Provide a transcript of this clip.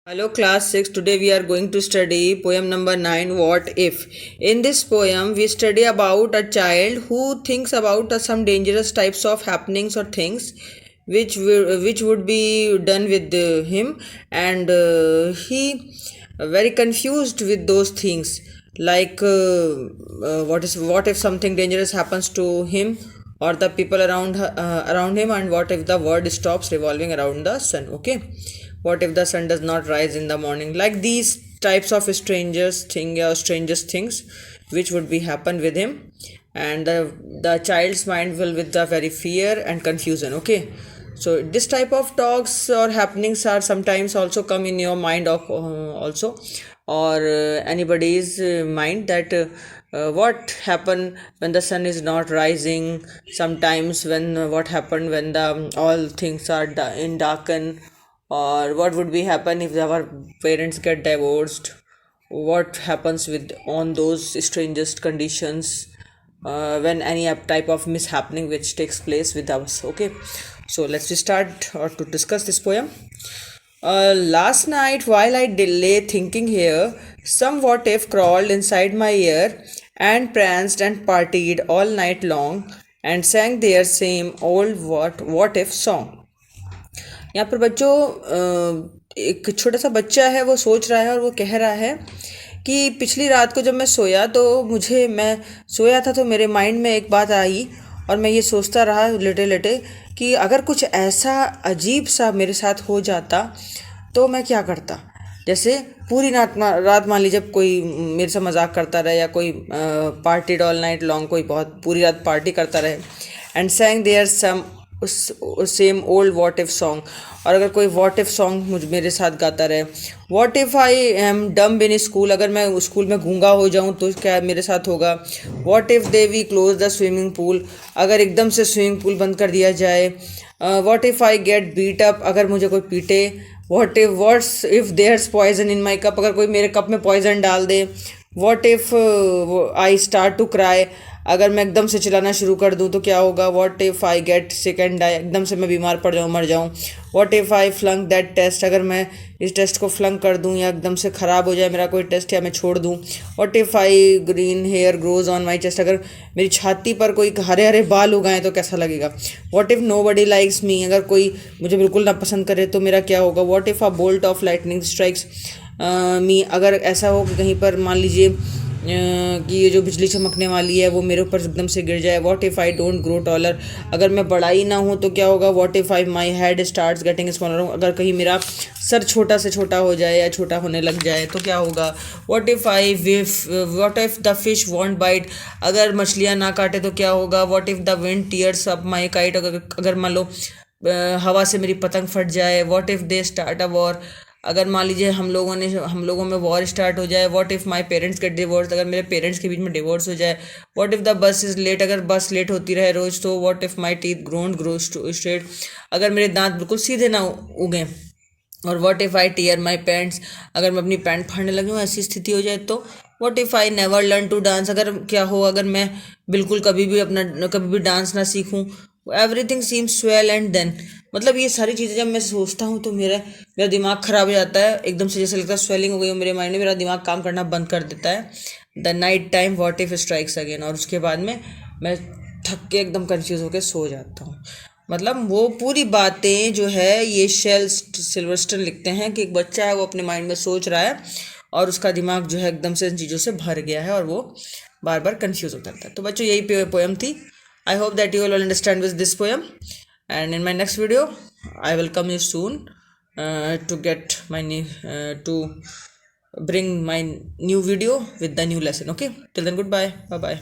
Hello class 6. Today we are going to study poem number 9, What If. In this poem we study about a child who thinks about some dangerous types of happenings or things which would be done with him, and he very confused with those things, like what if something dangerous happens to him or the people around him, and what if the world stops revolving around the sun. Okay, what if the sun does not rise in the morning? Like these types of strangest things which would be happen with him, and the child's mind will with the very fear and confusion. Okay, so this type of talks or happenings are sometimes also come in your mind of also, or anybody's mind, that what happen when the sun is not rising, sometimes when what happened when the all things are in darken, or what would be happen if our parents get divorced, what happens with on those strangest conditions, when any type of mishappening which takes place with us. Okay, so let's start or to discuss this poem. Last night, while I lay thinking here, some what if crawled inside my ear and pranced and partied all night long and sang their same old what if song. यहाँ पर बच्चों एक छोटा सा बच्चा है, वो सोच रहा है और वो कह रहा है कि पिछली रात को जब मैं सोया तो मैं सोया था तो मेरे माइंड में एक बात आई, और मैं ये सोचता रहा लेटे लेटे कि अगर कुछ ऐसा अजीब सा मेरे साथ हो जाता तो मैं क्या करता। जैसे पूरी रात मान लीजिए कोई मेरे से मजाक करता रहे, या कोई पार्टी ऑल नाइट लॉन्ग, कोई बहुत पूरी रात पार्टी करता रहे, and sang their some same old what if song, और अगर कोई वॉट इफ सॉन्ग मेरे साथ गाता रहे। What if I am dumb in school, अगर मैं स्कूल में गूंगा हो जाऊं तो क्या मेरे साथ होगा। What if they we close the swimming pool, अगर एकदम से स्विमिंग पूल बंद कर दिया जाए। What if I get beat up, अगर मुझे कोई पीटे। What's if there's poison in my cup, अगर कोई मेरे कप में पॉइजन डाल दे। What if I start to cry, अगर मैं एकदम से चिल्लाना शुरू कर दूं तो क्या होगा। What if I get sick and die, एकदम से मैं बीमार पड़ जाऊं, मर जाऊं। What if I flunk that test, अगर मैं इस टेस्ट को फ्लंक कर दूं या एकदम से ख़राब हो जाए मेरा कोई टेस्ट या मैं छोड़ दूं। What if I green hair grows on my chest, अगर मेरी छाती पर कोई हरे हरे बाल उगाएं तो कैसा लगेगा। What if nobody likes me, अगर कोई मुझे बिल्कुल ना पसंद करे तो मेरा क्या होगा। What if a bolt of lightning strikes me, अगर ऐसा हो कि कहीं पर मान लीजिए कि ये जो बिजली चमकने वाली है वो मेरे ऊपर एकदम से गिर जाए। What if I don't grow taller, अगर मैं बड़ा ही ना हूँ तो क्या होगा। What if I my head starts getting smaller, अगर कहीं मेरा सर छोटा से छोटा हो जाए या छोटा होने लग जाए तो क्या होगा। What if the fish won't bite, अगर मछलियाँ ना काटे तो क्या होगा। What if the wind tears up my kite, अगर मान लो हवा से मेरी पतंग फट जाए। What if they start a war, अगर मान लीजिए हम लोगों में वॉर स्टार्ट हो जाए। What if my parents get divorce, अगर मेरे पेरेंट्स के बीच में डिवोर्स हो जाए। What if the bus is late, अगर बस लेट होती रहे रोज़ तो। What if my teeth grow straight, अगर मेरे दांत बिल्कुल सीधे ना उगें। और what if I tear my pants, अगर मैं अपनी पैंट फाड़ने लगूँ ऐसी स्थिति हो जाए तो। What if I never learn to dance, अगर क्या हो अगर मैं बिल्कुल कभी भी डांस ना सीखूँ। Everything seems swell and then, मतलब ये सारी चीज़ें जब मैं सोचता हूँ तो मेरा दिमाग ख़राब हो जाता है, एकदम से जैसे लगता है स्वेलिंग हो गई हो मेरे माइंड में, मेरा दिमाग काम करना बंद कर देता है। The night time what if strikes again, और उसके बाद में मैं थक के एकदम कंफ्यूज होकर सो जाता हूँ। मतलब वो पूरी बातें जो है ये सिल्वर्स्टन लिखते हैं कि एक बच्चा है वो अपने माइंड में सोच रहा है और उसका दिमाग जो है एकदम से इन चीज़ों से भर गया है और वो बार बार कंफ्यूज होता रहता है। तो बच्चों यही पोएम थी। I hope that you will understand with this poem, and in my next video I will come you soon to get my to bring my new video with the new lesson. Okay, till then, goodbye, bye bye.